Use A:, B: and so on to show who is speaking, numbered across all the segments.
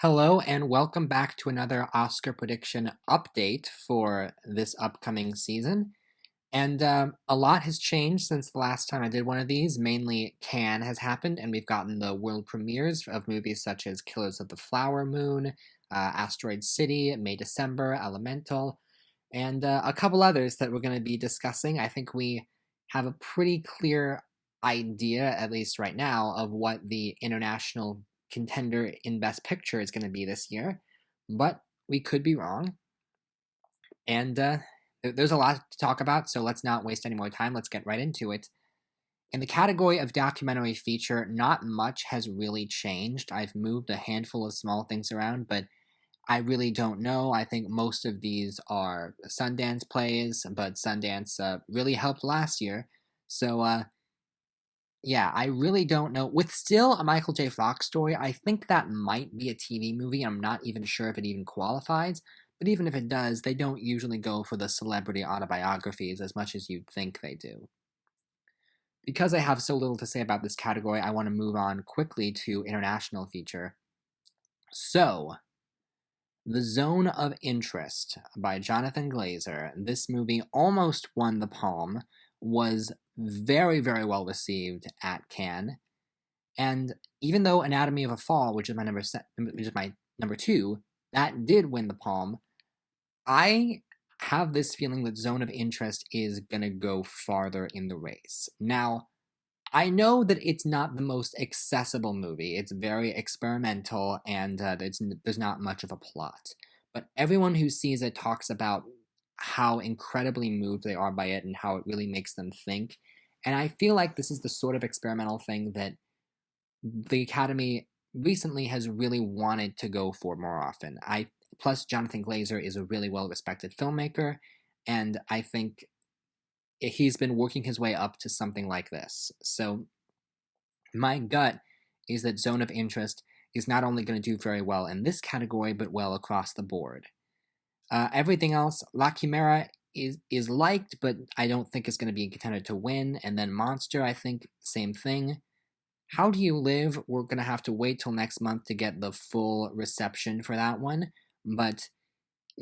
A: Hello and welcome back to another Oscar prediction update for this upcoming season. And a lot has changed since the last time I did one of these. Mainly, Cannes has happened, and we've gotten the world premieres of movies such as Killers of the Flower Moon, Asteroid City, May December, Elemental, and a couple others that we're going to be discussing. I think we have a pretty clear idea, at least right now, of what the international contender in Best Picture is going to be this year, but we could be wrong. And there's a lot to talk about, so let's not waste any more time. Let's get right into it. In the category of documentary feature, not much has really changed. I've moved a handful of small things around, but I really don't know. I think most of these are Sundance plays, but Sundance really helped last year. So, yeah, I really don't know. With still a Michael J. Fox story, I think that might be a TV movie. I'm not even sure if it even qualifies. But even if it does, they don't usually go for the celebrity autobiographies as much as you'd think they do. Because I have so little to say about this category, I want to move on quickly to international feature. So, The Zone of Interest by Jonathan Glazer. This movie almost won the Palm, was very, very well received at Cannes, and even though Anatomy of a Fall, which is my number two, that did win the Palm, I have this feeling that Zone of Interest is gonna go farther in the race. Now, I know that it's not the most accessible movie. It's very experimental, and there's not much of a plot. But everyone who sees it talks about how incredibly moved they are by it and how it really makes them think. And I feel like this is the sort of experimental thing that the Academy recently has really wanted to go for more often. Plus Jonathan Glazer is a really well-respected filmmaker, and I think he's been working his way up to something like this. So my gut is that Zone of Interest is not only going to do very well in this category, but well across the board. Everything else, La Chimera is liked, but I don't think is going to be a contender to win. And then Monster, I think, same thing. How Do You Live? We're going to have to wait till next month to get the full reception for that one. But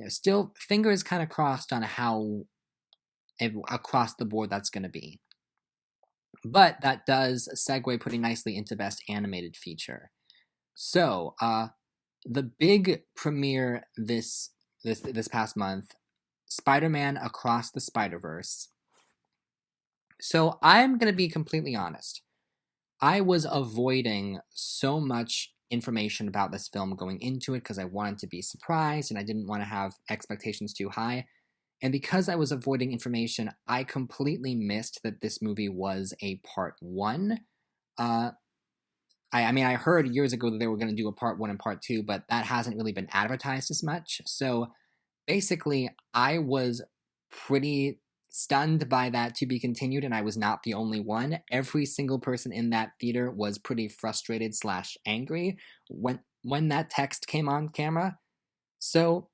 A: still, fingers kind of crossed on how across the board that's going to be. But that does segue pretty nicely into Best Animated Feature. So, the big premiere this past month, Spider-Man Across the Spider-Verse. So I'm going to be completely honest. I was avoiding so much information about this film going into it because I wanted to be surprised and I didn't want to have expectations too high. And because I was avoiding information, I completely missed that this movie was a part one. I mean, I heard years ago that they were going to do a part one and part two, but that hasn't really been advertised as much. So basically, I was pretty stunned by that to be continued, and I was not the only one. Every single person in that theater was pretty frustrated slash angry when that text came on camera. So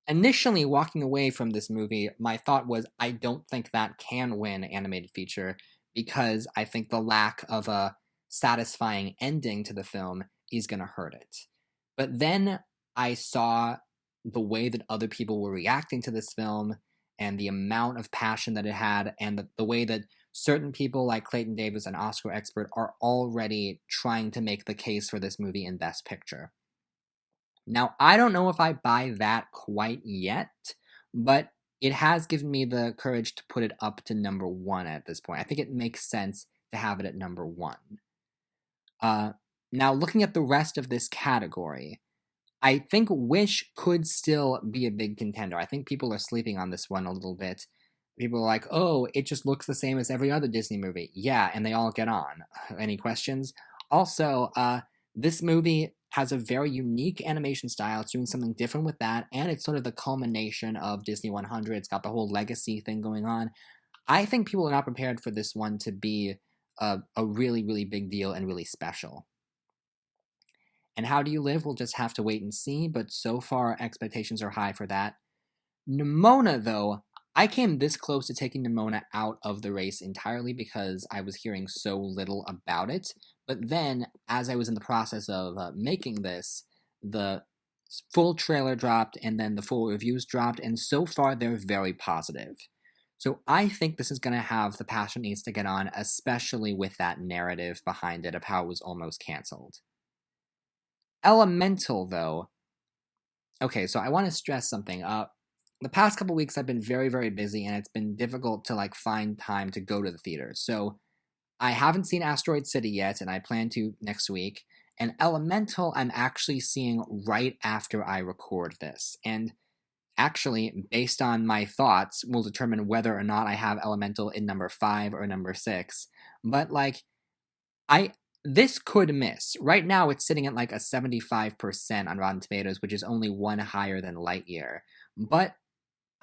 A: initially, walking away from this movie, my thought was, I don't think that can win animated feature because I think the lack of a satisfying ending to the film is going to hurt it. But then I saw the way that other people were reacting to this film and the amount of passion that it had and the way that certain people like Clayton Davis, an Oscar expert, are already trying to make the case for this movie in Best Picture. Now, I don't know if I buy that quite yet, but it has given me the courage to put it up to number one at this point. I think it makes sense to have it at number one. Now, looking at the rest of this category, I think Wish could still be a big contender. I think people are sleeping on this one a little bit. People are like, oh, it just looks the same as every other Disney movie. Yeah, and they all get on. Any questions? Also, this movie has a very unique animation style. It's doing something different with that, and it's sort of the culmination of Disney 100. It's got the whole legacy thing going on. I think people are not prepared for this one to be a really, really big deal and really special. And How Do You Live? We'll just have to wait and see, but so far expectations are high for that. Nimona, though, I came this close to taking Nimona out of the race entirely because I was hearing so little about it. But then, as I was in the process of making this, the full trailer dropped and then the full reviews dropped, and so far they're very positive. So I think this is going to have the passion it needs to get on, especially with that narrative behind it of how it was almost canceled. Elemental, though. Okay, so I want to stress something. The past couple weeks I've been very, very busy, and it's been difficult to like find time to go to the theater. So I haven't seen Asteroid City yet, and I plan to next week. And Elemental, I'm actually seeing right after I record this. And actually, based on my thoughts, will determine whether or not I have Elemental in number 5 or number 6. But like, I this could miss. Right now, it's sitting at like a 75% on Rotten Tomatoes, which is only one higher than Lightyear. But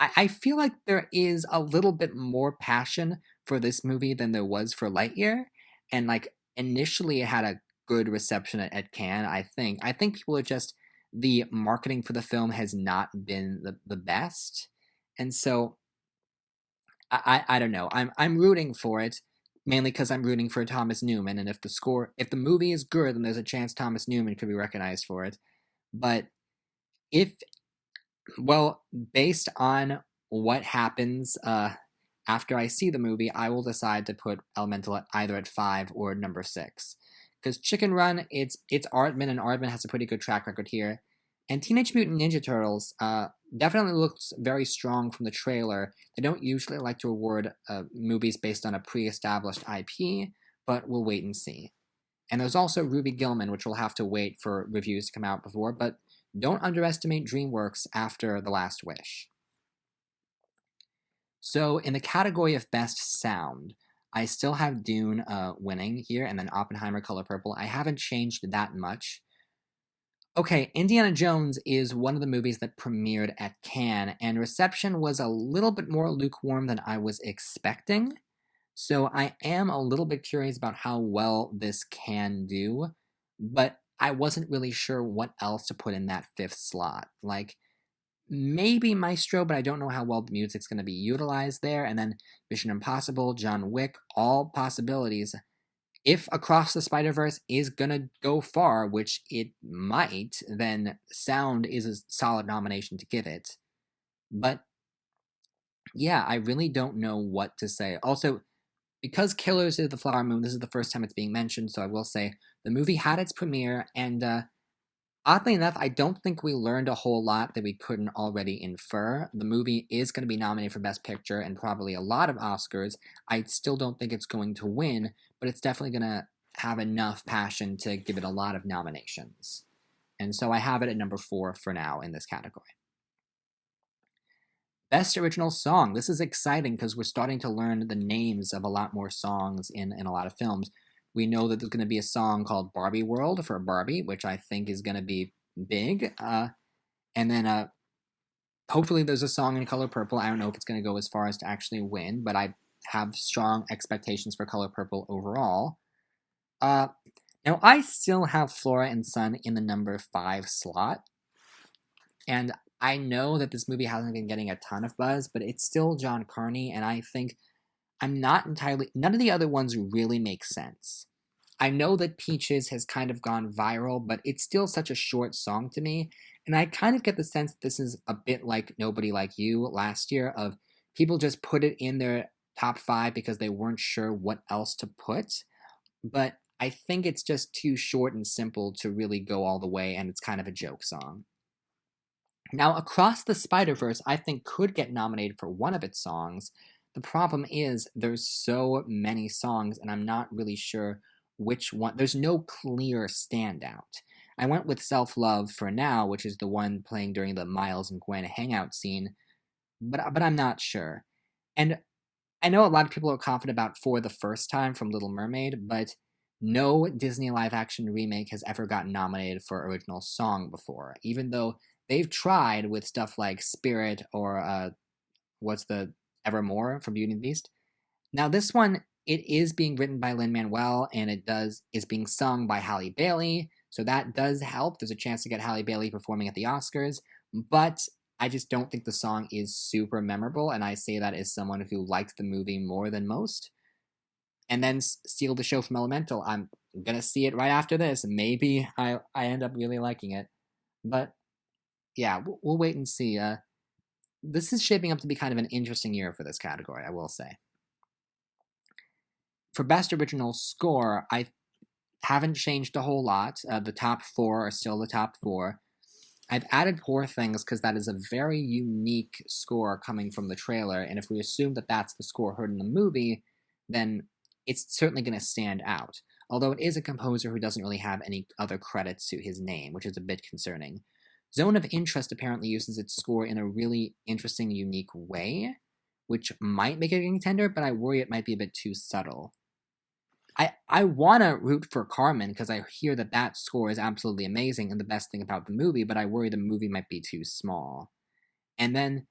A: I feel like there is a little bit more passion for this movie than there was for Lightyear. And like initially it had a good reception at Cannes, I think. I think people are just the marketing for the film has not been the best. And so I don't know. I'm rooting for it, mainly because I'm rooting for Thomas Newman, and if the movie is good, then there's a chance Thomas Newman could be recognized for it. But if well, based on what happens after I see the movie, I will decide to put Elemental either at 5 or number 6. Because Chicken Run, it's Aardman, and Aardman has a pretty good track record here. And Teenage Mutant Ninja Turtles definitely looks very strong from the trailer. They don't usually like to award movies based on a pre-established IP, but we'll wait and see. And there's also Ruby Gillman, which we'll have to wait for reviews to come out before, but don't underestimate DreamWorks after The Last Wish. So in the category of Best Sound, I still have Dune winning here, and then Oppenheimer Color Purple. I haven't changed that much. Okay, Indiana Jones is one of the movies that premiered at Cannes, and reception was a little bit more lukewarm than I was expecting. So I am a little bit curious about how well this can do, but I wasn't really sure what else to put in that 5th slot. Like, maybe Maestro, but I don't know how well the music's going to be utilized there. And then Mission Impossible, John Wick, all possibilities. If Across the Spider-Verse is going to go far, which it might, then sound is a solid nomination to give it. But yeah, I really don't know what to say. Also, because Killers of the Flower Moon, this is the first time it's being mentioned, so I will say the movie had its premiere, and oddly enough, I don't think we learned a whole lot that we couldn't already infer. The movie is going to be nominated for Best Picture and probably a lot of Oscars. I still don't think it's going to win, but it's definitely going to have enough passion to give it a lot of nominations. And so I have it at number 4 for now in this category. Best Original Song. This is exciting because we're starting to learn the names of a lot more songs in a lot of films. We know that there's going to be a song called Barbie World for Barbie, which I think is going to be big. And then hopefully there's a song in Color Purple. I don't know if it's going to go as far as to actually win, but I have strong expectations for Color Purple overall. Now, I still have Flora and Son in the number 5 slot. And I know that this movie hasn't been getting a ton of buzz, but it's still John Carney, and I think none of the other ones really make sense. I know that Peaches has kind of gone viral, but it's still such a short song to me, and I kind of get the sense that this is a bit like Nobody Like You last year, of people just put it in their top 5 because they weren't sure what else to put, but I think it's just too short and simple to really go all the way, and it's kind of a joke song. Now, Across the Spider-Verse, I think, could get nominated for one of its songs. The problem is there's so many songs, and I'm not really sure which one. There's no clear standout. I went with Self-Love for now, which is the one playing during the Miles and Gwen hangout scene, but I'm not sure. And I know a lot of people are confident about For the First Time from Little Mermaid, but no Disney live-action remake has ever gotten nominated for original song before, even though they've tried with stuff like Spirit or what's the Evermore from Beauty and the Beast. Now this one, it is being written by Lin-Manuel, and is being sung by Halle Bailey, so that does help. There's a chance to get Halle Bailey performing at the Oscars, but I just don't think the song is super memorable, and I say that as someone who liked the movie more than most. And then Steal the Show from Elemental. I'm gonna see it right after this, and maybe I end up really liking it. But yeah, we'll wait and see. This is shaping up to be kind of an interesting year for this category, I will say. For Best Original Score, I haven't changed a whole lot. The top four are still the top four. I've added Poor Things because that is a very unique score coming from the trailer, and if we assume that that's the score heard in the movie, then it's certainly going to stand out. Although it is a composer who doesn't really have any other credits to his name, which is a bit concerning. Zone of Interest apparently uses its score in a really interesting, unique way, which might make it a contender, but I worry it might be a bit too subtle. I want to root for Carmen because I hear that that score is absolutely amazing and the best thing about the movie, but I worry the movie might be too small. And then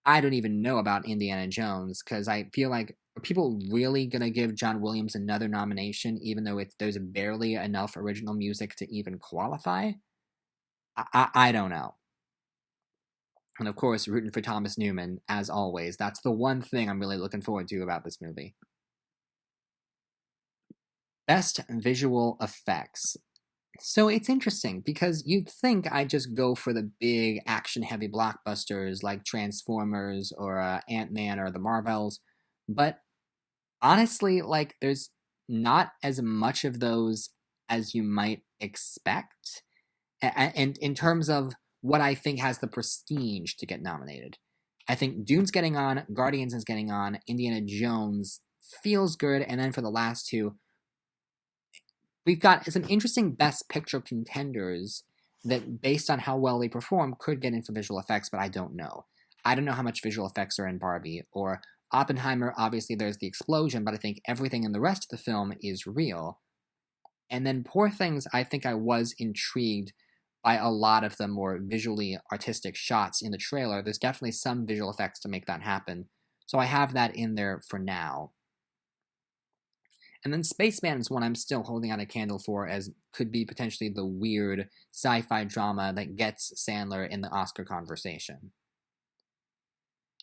A: I don't even know about Indiana Jones because I feel like are people really gonna give John Williams another nomination even though there's barely enough original music to even qualify? I don't know. And of course, rooting for Thomas Newman, as always. That's the one thing I'm really looking forward to about this movie. Best visual effects. So it's interesting because you'd think I'd just go for the big action heavy blockbusters like Transformers or Ant-Man or the Marvels, but honestly, like there's not as much of those as you might expect. And in terms of what I think has the prestige to get nominated, I think Dune's getting on, Guardians is getting on, Indiana Jones feels good, and then for the last two, we've got some interesting best picture contenders that, based on how well they perform, could get in for visual effects, but I don't know. I don't know how much visual effects are in Barbie, or Oppenheimer, obviously there's the explosion, but I think everything in the rest of the film is real. And then Poor Things, I think I was intrigued by a lot of the more visually artistic shots in the trailer. There's definitely some visual effects to make that happen. So I have that in there for now. And then Spaceman is one I'm still holding out a candle for as could be potentially the weird sci-fi drama that gets Sandler in the Oscar conversation.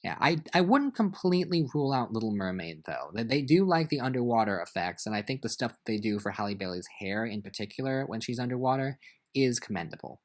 A: Yeah, I wouldn't completely rule out Little Mermaid, though. They do like the underwater effects, and I think the stuff they do for Halle Bailey's hair in particular when she's underwater is commendable.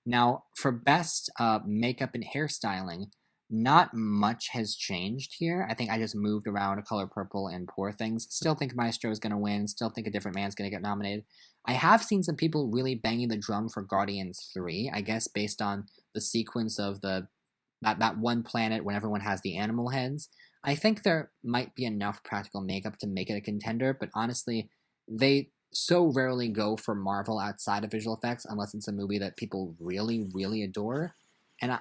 A: Now, for best makeup and hairstyling, not much has changed here. I think I just moved around Color Purple and Poor Things. Still think Maestro is going to win. Still think A Different Man's going to get nominated. I have seen some people really banging the drum for Guardians 3, I guess based on the sequence of that one planet when everyone has the animal heads. I think there might be enough practical makeup to make it a contender, but honestly, they so rarely go for Marvel outside of visual effects unless it's a movie that people really, really adore. And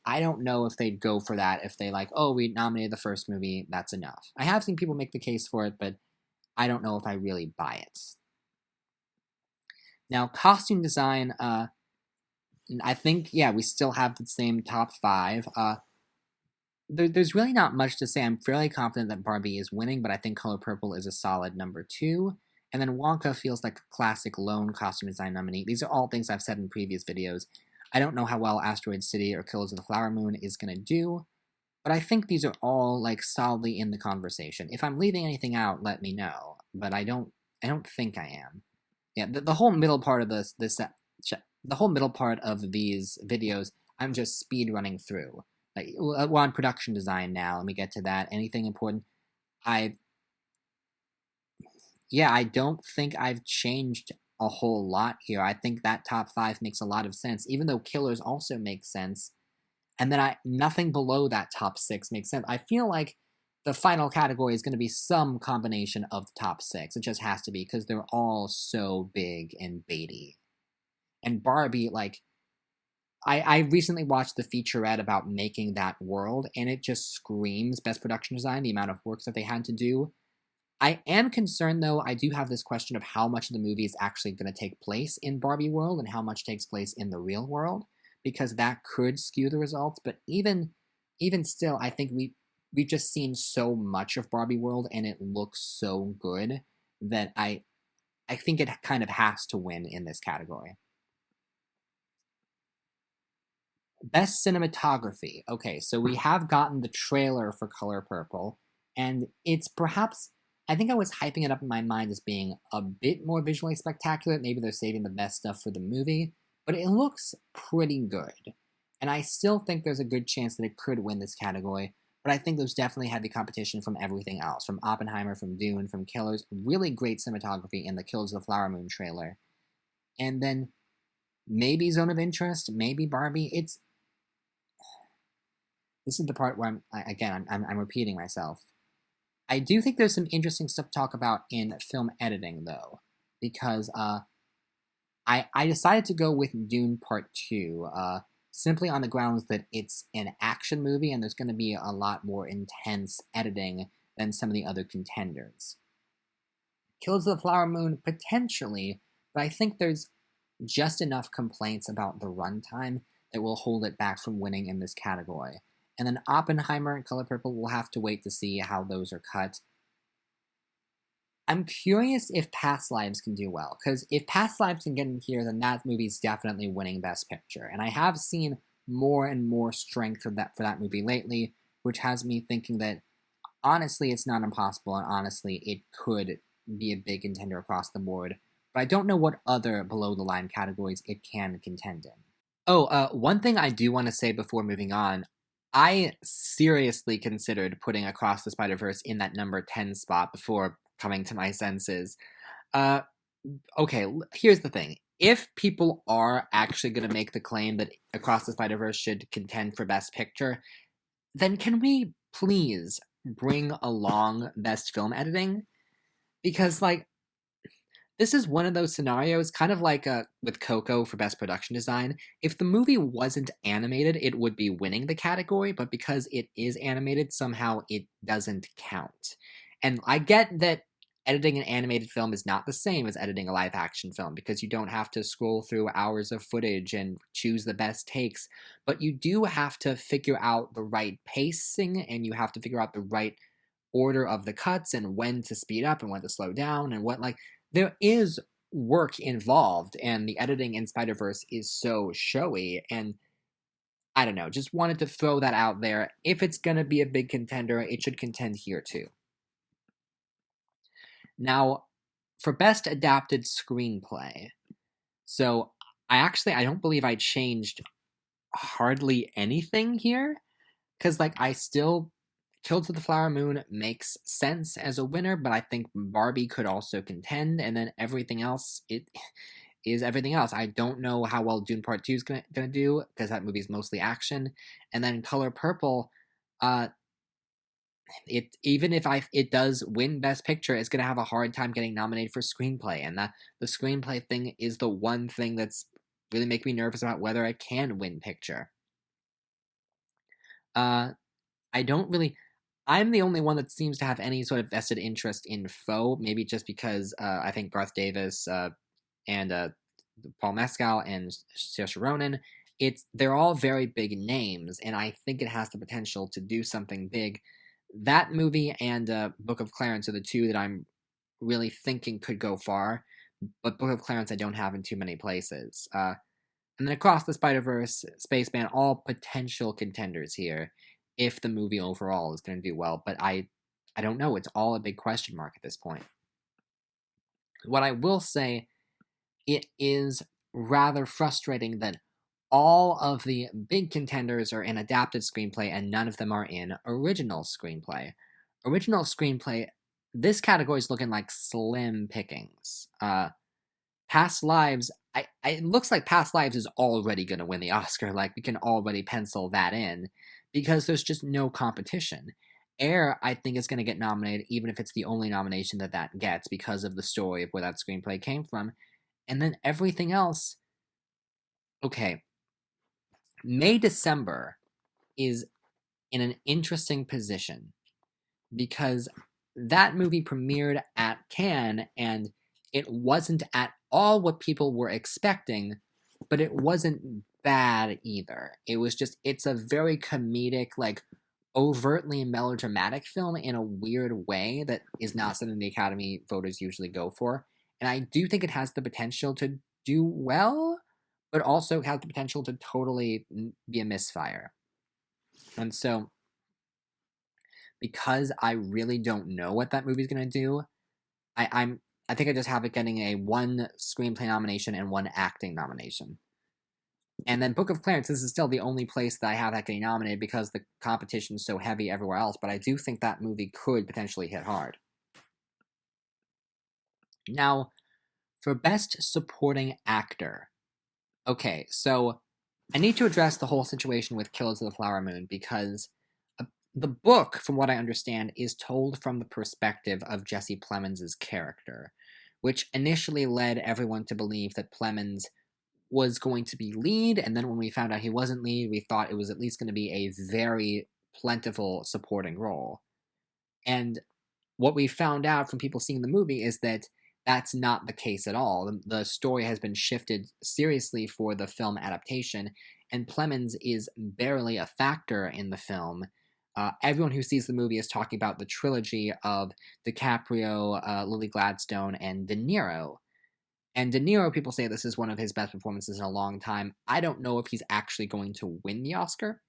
A: I don't know if they'd go for that if they like, oh, we nominated the first movie, that's enough. I have seen people make the case for it, but I don't know if I really buy it. Now, costume design, I think, yeah, we still have the same top five. There's really not much to say. I'm fairly confident that Barbie is winning, but I think Color Purple is a solid number two. And then Wonka feels like a classic lone costume design nominee. These are all things I've said in previous videos. I don't know how well Asteroid City or Killers of the Flower Moon is going to do, but I think these are all like solidly in the conversation. If I'm leaving anything out, let me know. But I don't think I am. Yeah, the whole middle part of the whole middle part of these videos, I'm just speed running through. Like we're on production design now. Let me get to that. Anything important? I Yeah, I don't think I've changed a whole lot here. I think that top five makes a lot of sense, even though Killers also makes sense. And then nothing below that top six makes sense. I feel like the final category is going to be some combination of the top six. It just has to be because they're all so big and baity. And Barbie, like, I recently watched the featurette about making that world, and it just screams best production design, the amount of work that they had to do. I am concerned, though. I do have this question of how much of the movie is actually going to take place in Barbie world and how much takes place in the real world, because that could skew the results. But even still, I think we've just seen so much of Barbie world and it looks so good that I think it kind of has to win in this category. Best cinematography. Okay, so we have gotten the trailer for Color Purple, and it's perhaps I think I was hyping it up in my mind as being a bit more visually spectacular. Maybe they're saving the best stuff for the movie, but it looks pretty good. And I still think there's a good chance that it could win this category, but I think there's definitely heavy competition from everything else, from Oppenheimer, from Dune, from Killers. Really great cinematography in the Killers of the Flower Moon trailer. And then maybe Zone of Interest, maybe Barbie. This is the part where I'm repeating myself. I do think there's some interesting stuff to talk about in film editing, though, because I decided to go with Dune Part 2, simply on the grounds that it's an action movie and there's going to be a lot more intense editing than some of the other contenders. Killers of the Flower Moon, potentially, but I think there's just enough complaints about the runtime that will hold it back from winning in this category. And then Oppenheimer and Color Purple, will have to wait to see how those are cut. I'm curious if Past Lives can do well, because if Past Lives can get in here, then that movie's definitely winning Best Picture. And I have seen more and more strength for that movie lately, which has me thinking that honestly it's not impossible, and honestly it could be a big contender across the board. But I don't know what other below-the-line categories it can contend in. Oh, one thing I do want to say before moving on, I seriously considered putting Across the Spider-Verse in that number 10 spot before coming to my senses. Uh, okay, here's the thing. If people are actually going to make the claim that Across the Spider-Verse should contend for Best Picture, then can we please bring along Best Film Editing? Because, like, this is one of those scenarios, kind of like with Coco for Best Production Design. If the movie wasn't animated, it would be winning the category, but because it is animated, somehow it doesn't count. And I get that editing an animated film is not the same as editing a live action film, because you don't have to scroll through hours of footage and choose the best takes, but you do have to figure out the right pacing, and you have to figure out the right order of the cuts and when to speed up and when to slow down and what, like, there is work involved, and the editing in Spider-Verse is so showy, and I don't know, just wanted to throw that out there. If it's gonna be a big contender, it should contend here too. Now, for Best Adapted Screenplay, so I don't believe I changed hardly anything here, because, like, I still Killed to the Flower Moon makes sense as a winner, but I think Barbie could also contend, and then everything else, it is everything else. I don't know how well Dune Part 2 is gonna do, because that movie's mostly action. And then Color Purple, uh, even if it does win Best Picture, it's gonna have a hard time getting nominated for screenplay, and the screenplay thing is the one thing that's really making me nervous about whether it can win picture. Uh, I don't really. I'm the only one that seems to have any sort of vested interest in Foe, maybe just because I think Garth Davis and Paul Mescal and Saoirse Ronan, they're all very big names, and I think it has the potential to do something big. That movie and Book of Clarence are the two that I'm really thinking could go far, but Book of Clarence I don't have in too many places. And then Across the Spider-Verse, Spaceman, all potential contenders here if the movie overall is going to do well. But I don't know. It's all a big question mark at this point. What I will say, it is rather frustrating that all of the big contenders are in adapted screenplay and none of them are in original screenplay. Original screenplay, this category is looking like slim pickings. Past Lives, it looks like Past Lives is already going to win the Oscar. Like, we can already pencil that in because there's just no competition. Air, I think, is going to get nominated, even if it's the only nomination that gets because of the story of where that screenplay came from. And then everything else, okay. May December is in an interesting position because that movie premiered at Cannes and it wasn't at all what people were expecting, but it wasn't bad either. It was just, it's a very comedic, like, overtly melodramatic film in a weird way that is not something the Academy voters usually go for. And I do think it has the potential to do well, but also has the potential to totally be a misfire. And so because I really don't know what that movie's gonna do. I think I just have it getting a one screenplay nomination and one acting nomination. And then Book of Clarence, this is still the only place that I have that getting nominated because the competition is so heavy everywhere else, but I do think that movie could potentially hit hard. Now, for Best Supporting Actor. Okay, so I need to address the whole situation with Killers of the Flower Moon because the book, from what I understand, is told from the perspective of Jesse Plemons' character, which initially led everyone to believe that Plemons was going to be lead, and then when we found out he wasn't lead, we thought it was at least going to be a very plentiful supporting role. And what we found out from people seeing the movie is that that's not the case at all. The story has been shifted seriously for the film adaptation, and Plemons is barely a factor in the film. Everyone who sees the movie is talking about the trilogy of DiCaprio, Lily Gladstone, and De Niro. And De Niro, people say this is one of his best performances in a long time. I don't know if he's actually going to win the Oscar,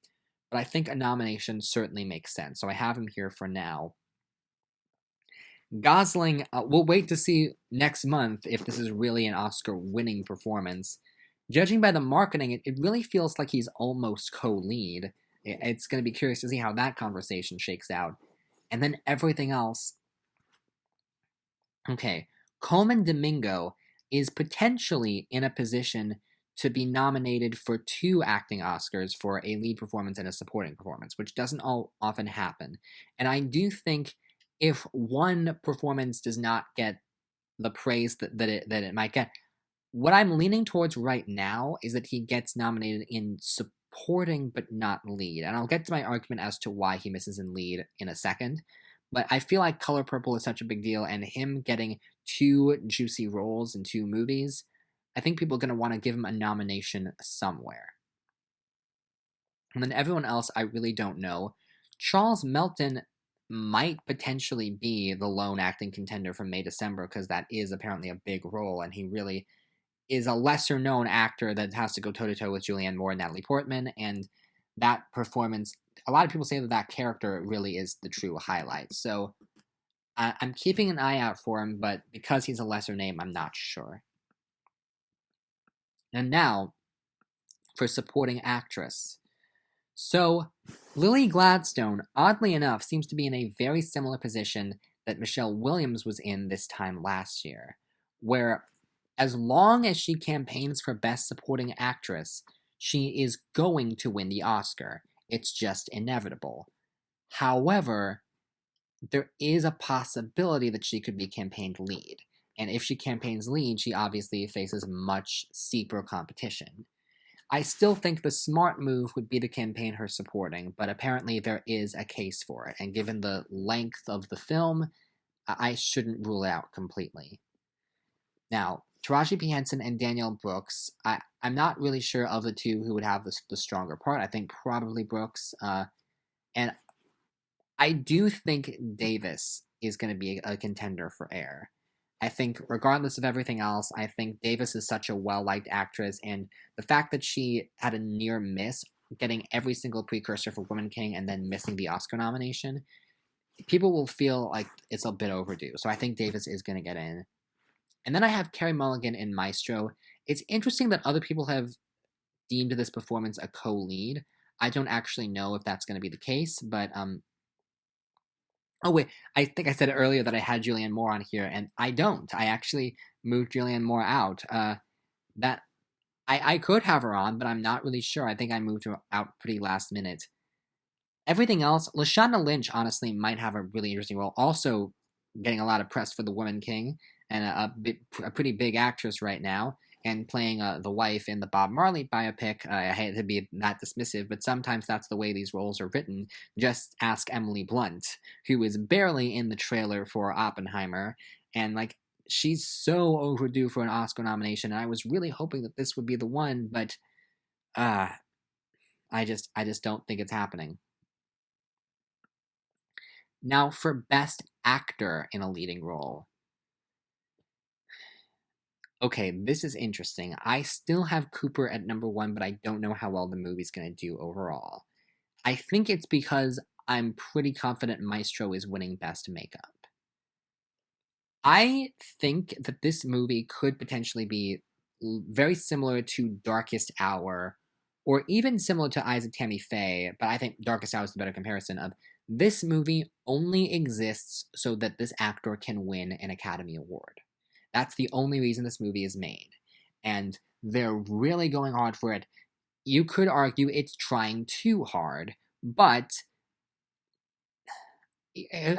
A: but I think a nomination certainly makes sense. So I have him here for now. Gosling, we'll wait to see next month if this is really an Oscar-winning performance. Judging by the marketing, it really feels like he's almost co-lead. It's going to be curious to see how that conversation shakes out. And then everything else. Okay, Coleman Domingo is potentially in a position to be nominated for 2 acting Oscars for a lead performance and a supporting performance, which doesn't often happen. And I do think if one performance does not get the praise that it might get, what I'm leaning towards right now is that he gets nominated in supporting but not lead. And I'll get to my argument as to why he misses in lead in a second. But I feel like Color Purple is such a big deal, and him getting 2 juicy roles in 2 movies, I think people are going to want to give him a nomination somewhere. And then everyone else, I really don't know. Charles Melton might potentially be the lone acting contender from May December because that is apparently a big role, and he really is a lesser known actor that has to go toe to toe with Julianne Moore and Natalie Portman, and that performance, a lot of people say that that character really is the true highlight. So I'm keeping an eye out for him, but because he's a lesser name, I'm not sure. And now for supporting actress. So Lily Gladstone, oddly enough, seems to be in a very similar position that Michelle Williams was in this time last year, where as long as she campaigns for Best Supporting Actress, she is going to win the Oscar. It's just inevitable. However, there is a possibility that she could be campaigned lead. And if she campaigns lead, she obviously faces much steeper competition. I still think the smart move would be to campaign her supporting, but apparently there is a case for it. And given the length of the film, I shouldn't rule it out completely. Now, Taraji P. Henson and Danielle Brooks, I'm not really sure of the two who would have the stronger part. I think probably Brooks. And I do think Davis is going to be a contender for Air. I think, regardless of everything else, I think Davis is such a well-liked actress, and the fact that she had a near miss, getting every single precursor for Woman King and then missing the Oscar nomination, people will feel like it's a bit overdue. So I think Davis is going to get in. And then I have Carey Mulligan in Maestro. It's interesting that other people have deemed this performance a co-lead. I don't actually know if that's going to be the case, but oh wait, I think I said earlier that I had Julianne Moore on here, and I don't. I actually moved Julianne Moore out. That I could have her on, but I'm not really sure. I think I moved her out pretty last minute. Everything else, Lashana Lynch honestly might have a really interesting role. Also, getting a lot of press for The Woman King, and a pretty big actress right now, and playing the wife in the Bob Marley biopic. I hate to be that dismissive, but sometimes that's the way these roles are written. Just ask Emily Blunt, who is barely in the trailer for Oppenheimer, and like she's so overdue for an Oscar nomination. And I was really hoping that this would be the one, but I just don't think it's happening. Now for Best Actor in a Leading Role. Okay, this is interesting. I still have Cooper at number 1, but I don't know how well the movie's going to do overall. I think it's because I'm pretty confident Maestro is winning Best Makeup. I think that this movie could potentially be very similar to Darkest Hour, or even similar to Eyes of Tammy Faye, but I think Darkest Hour is the better comparison of this movie only exists so that this actor can win an Academy Award. That's the only reason this movie is made. And they're really going hard for it. You could argue it's trying too hard, but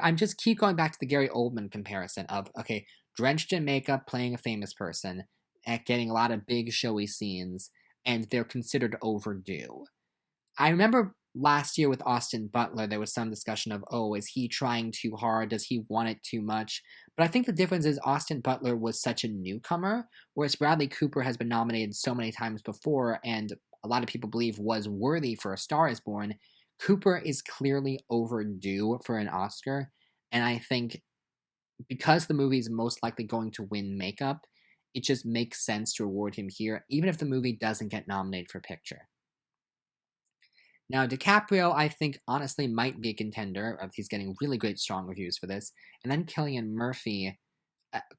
A: I'm just keep going back to the Gary Oldman comparison of, okay, drenched in makeup, playing a famous person, at getting a lot of big showy scenes, and they're considered overdue. I remember last year with Austin Butler, there was some discussion of, oh, is he trying too hard? Does he want it too much? But I think the difference is Austin Butler was such a newcomer, whereas Bradley Cooper has been nominated so many times before, and a lot of people believe was worthy for A Star is Born. Cooper is clearly overdue for an Oscar, and I think because the movie is most likely going to win makeup, it just makes sense to award him here, even if the movie doesn't get nominated for picture. Now, DiCaprio, I think, honestly, might be a contender. He's getting really great, strong reviews for this. And then Cillian Murphy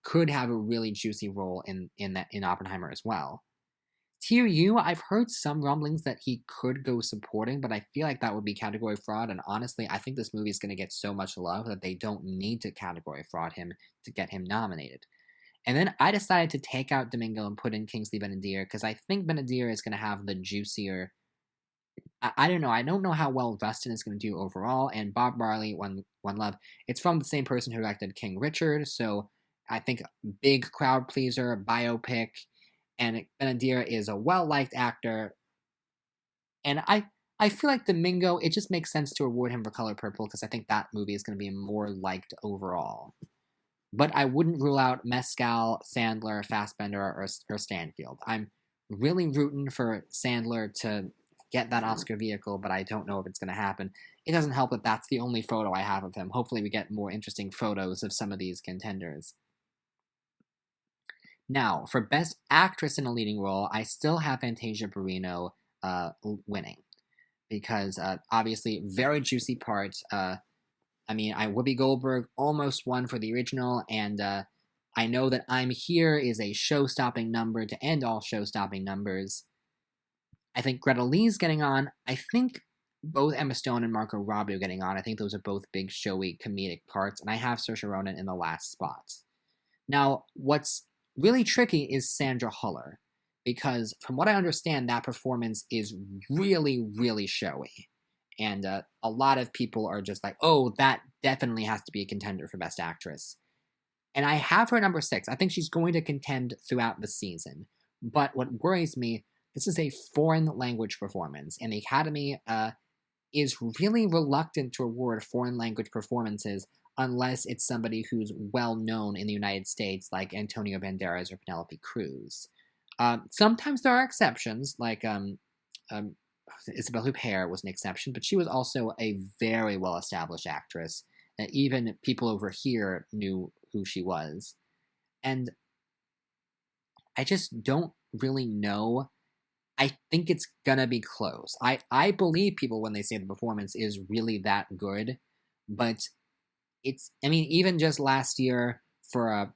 A: could have a really juicy role in Oppenheimer as well. TU, I've heard some rumblings that he could go supporting, but I feel like that would be category fraud. And honestly, I think this movie is going to get so much love that they don't need to category fraud him to get him nominated. And then I decided to take out Domingo and put in Kingsley Benadir because I think Benadir is going to have the juicier. I don't know. I don't know how well Rustin is going to do overall. And Bob Marley, One Love, it's from the same person who directed King Richard. So I think big crowd pleaser, biopic. And Benadir is a well-liked actor. And I feel like Domingo, it just makes sense to award him for Color Purple because I think that movie is going to be more liked overall. But I wouldn't rule out Mescal, Sandler, Fassbender, or Stanfield. I'm really rooting for Sandler to get that Oscar vehicle, but I don't know if it's going to happen. It doesn't help that that's the only photo I have of him. Hopefully we get more interesting photos of some of these contenders. Now, for Best Actress in a Leading Role, I still have Fantasia Barrino winning. Because, obviously, very juicy part. Whoopi Goldberg almost won for the original, and I know that I'm Here is a show-stopping number to end all show-stopping numbers. I think Greta Lee's getting on. I think both Emma Stone and Margot Robbie are getting on. I think those are both big, showy, comedic parts, and I have Saoirse Ronan in the last spot. Now, what's really tricky is Sandra Huller, because from what I understand, that performance is really, really showy. And a lot of people are just like, oh, that definitely has to be a contender for Best Actress. And I have her number 6. I think she's going to contend throughout the season. But what worries me, this is a foreign language performance, and the Academy is really reluctant to award foreign language performances unless it's somebody who's well known in the United States, like Antonio Banderas or Penelope Cruz. Sometimes there are exceptions, like Isabelle Huppert was an exception, but she was also a very well-established actress. Even people over here knew who she was. And I just don't really know. I think it's gonna be close. I believe people when they say the performance is really that good, but even just last year for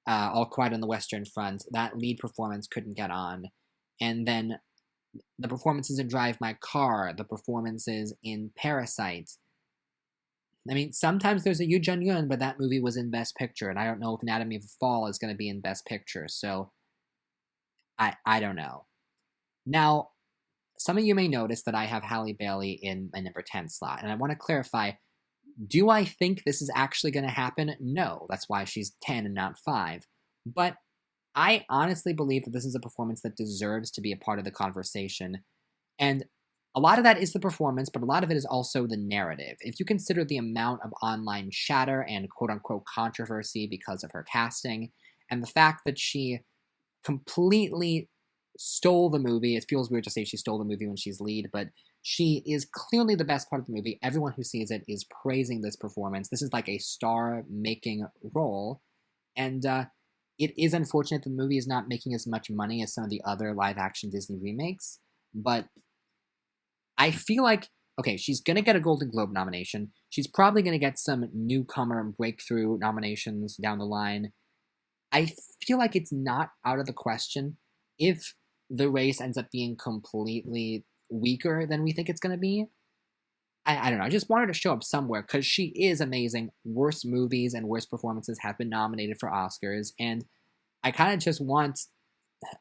A: All Quiet on the Western Front, that lead performance couldn't get on. And then the performances in Drive My Car, the performances in Parasite. Sometimes there's a Yu Jun-yun, but that movie was in Best Picture, and I don't know if Anatomy of a Fall is going to be in Best Picture, so I don't know. Now, some of you may notice that I have Halle Bailey in my number 10 slot, and I want to clarify, do I think this is actually going to happen? No, that's why she's 10 and not 5. But I honestly believe that this is a performance that deserves to be a part of the conversation. And a lot of that is the performance, but a lot of it is also the narrative. If you consider the amount of online chatter and quote-unquote controversy because of her casting, and the fact that she completely stole the movie. It feels weird to say she stole the movie when she's lead, but she is clearly the best part of the movie. Everyone who sees it is praising this performance. This is like a star-making role, and it is unfortunate that the movie is not making as much money as some of the other live-action Disney remakes, but I feel like okay, she's gonna get a Golden Globe nomination. She's probably gonna get some newcomer breakthrough nominations down the line. I feel like it's not out of the question if the race ends up being completely weaker than we think it's gonna be. I don't know. I just want her to show up somewhere because she is amazing. Worst movies and worst performances have been nominated for Oscars, and I kind of just want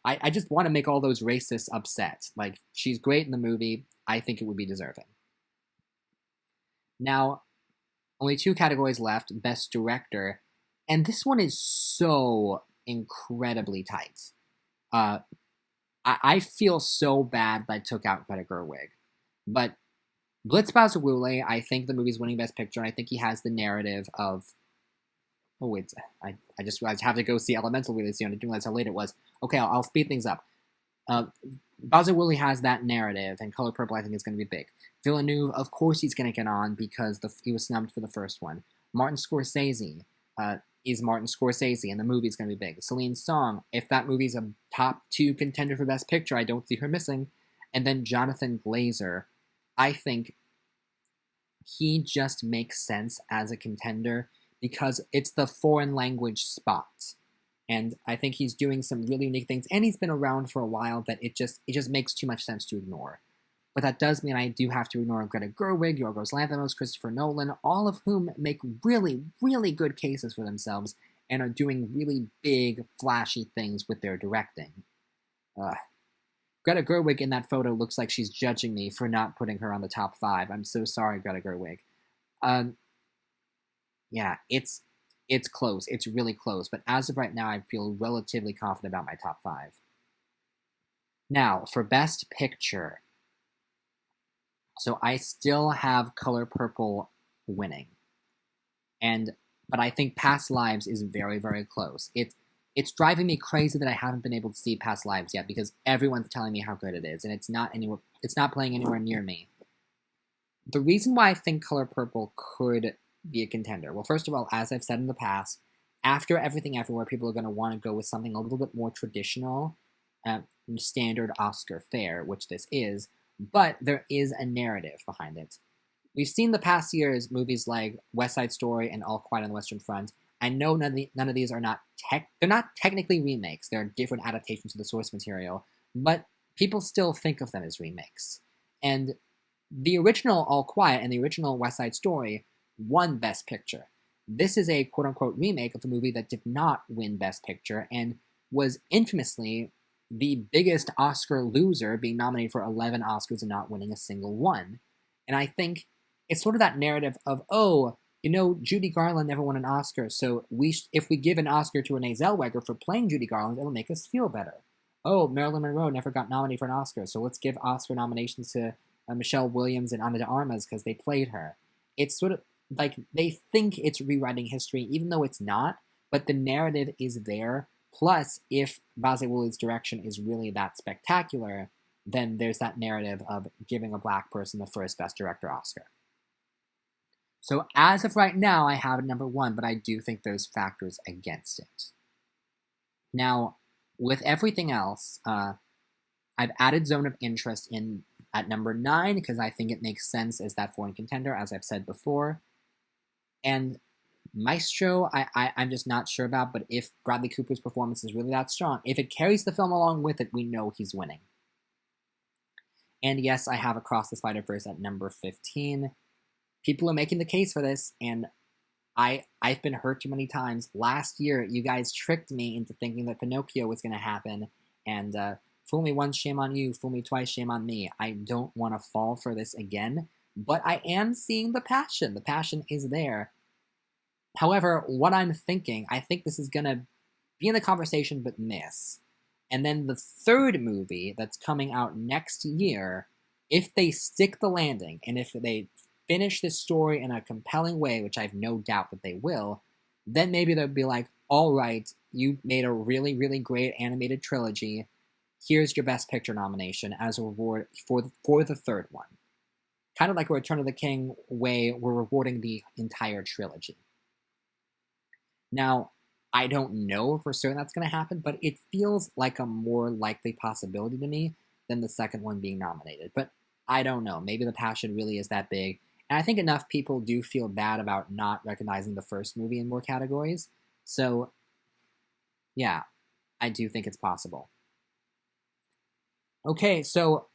A: I just want to make all those racists upset. Like, she's great in the movie. I think it would be deserving. Now, only two categories left: Best Director, and this one is so incredibly tight. Uh, I feel so bad that I took out Greta Gerwig, but Blitz Bazawule, I think the movie's winning Best Picture, and I think he has the narrative of. Oh wait, I just realized I have to go see Elemental really soon. I didn't realize how late it was. Okay, I'll speed things up. Uh, Bazawule has that narrative, and Color Purple I think is going to be big. Villeneuve, of course he's going to get on because he was snubbed for the first one. Martin Scorsese is Martin Scorsese, and the movie's going to be big. Celine Song, if that movie's a top 2 contender for Best Picture, I don't see her missing. And then Jonathan Glazer, I think he just makes sense as a contender because it's the foreign language spot. And I think he's doing some really unique things, and he's been around for a while that it just makes too much sense to ignore. But that does mean I do have to ignore Greta Gerwig, Yorgos Lanthimos, Christopher Nolan, all of whom make really, really good cases for themselves and are doing really big, flashy things with their directing. Greta Gerwig in that photo looks like she's judging me for not putting her on the top 5. I'm so sorry, Greta Gerwig. Yeah, it's close. It's really close. But as of right now, I feel relatively confident about my top 5. Now, for Best Picture. So I still have Color Purple winning. But I think Past Lives is very, very close. It's driving me crazy that I haven't been able to see Past Lives yet because everyone's telling me how good it is, and it's not playing anywhere near me. The reason why I think Color Purple could be a contender, well, first of all, as I've said in the past, after Everything Everywhere, people are going to want to go with something a little bit more traditional, standard Oscar fare, which this is, but there is a narrative behind it. We've seen the past years movies like West Side Story and All Quiet on the Western Front. I know none of these are they're not technically remakes. They're different adaptations of the source material, but people still think of them as remakes. And the original All Quiet and the original West Side Story won Best Picture. This is a quote-unquote remake of a movie that did not win Best Picture and was infamously the biggest Oscar loser, being nominated for 11 Oscars and not winning a single one. And I think it's sort of that narrative of, oh, you know, Judy Garland never won an Oscar, so if we give an Oscar to Renee Zellweger for playing Judy Garland, it'll make us feel better. Oh, Marilyn Monroe never got nominated for an Oscar, so let's give Oscar nominations to Michelle Williams and Ana de Armas because they played her. It's sort of like they think it's rewriting history, even though it's not, but the narrative is there. Plus, if Bazawule's direction is really that spectacular, then there's that narrative of giving a black person the first Best Director Oscar. So as of right now, I have it number 1, but I do think there's factors against it. Now, with everything else, I've added Zone of Interest in at number 9 because I think it makes sense as that foreign contender, as I've said before. And Maestro, I'm just not sure about, but if Bradley Cooper's performance is really that strong, if it carries the film along with it, we know he's winning. And yes, I have Across the Spider-Verse at number 15. People are making the case for this, and I've been hurt too many times. Last year, you guys tricked me into thinking that Pinocchio was going to happen, and fool me once, shame on you. Fool me twice, shame on me. I don't want to fall for this again, but I am seeing the passion. The passion is there. However, what I'm thinking, I think this is going to be in the conversation but miss. And then the third movie that's coming out next year, if they stick the landing, and if they finish this story in a compelling way, which I have no doubt that they will, then maybe they'll be like, all right, you made a really, really great animated trilogy. Here's your Best Picture nomination as a reward for the third one. Kind of like a Return of the King way, we're rewarding the entire trilogy. Now, I don't know for certain that's going to happen, but it feels like a more likely possibility to me than the second one being nominated. But I don't know. Maybe the passion really is that big. And I think enough people do feel bad about not recognizing the first movie in more categories. So, yeah, I do think it's possible. Okay, so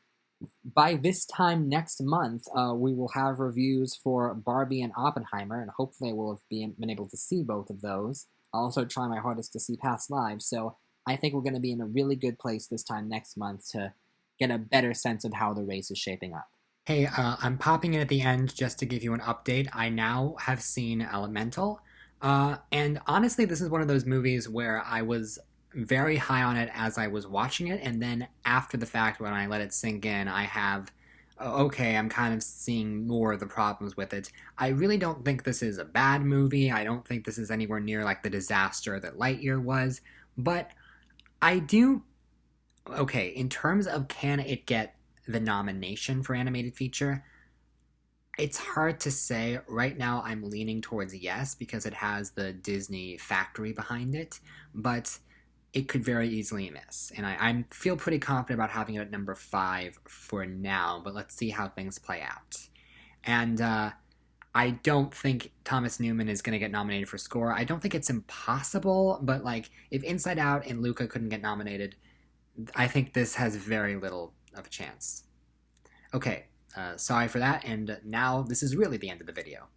A: by this time next month, we will have reviews for Barbie and Oppenheimer, and hopefully we'll have been able to see both of those. I'll also try my hardest to see Past Lives, so I think we're going to be in a really good place this time next month to get a better sense of how the race is shaping up. Hey, I'm popping in at the end just to give you an update. I now have seen Elemental, and honestly, this is one of those movies where I was very high on it as I was watching it, and then after the fact, when I let it sink in, I have, okay, I'm kind of seeing more of the problems with it. I really don't think this is a bad movie. I don't think this is anywhere near like the disaster that Lightyear was, but I do. Okay, in terms of can it get the nomination for animated feature, it's hard to say. Right now, I'm leaning towards yes because it has the Disney factory behind it, but it could very easily miss. And I feel pretty confident about having it at number 5 for now, but let's see how things play out. And I don't think Thomas Newman is going to get nominated for score. I don't think it's impossible, but like if Inside Out and Luca couldn't get nominated, I think this has very little of a chance. Okay, sorry for that, and now this is really the end of the video.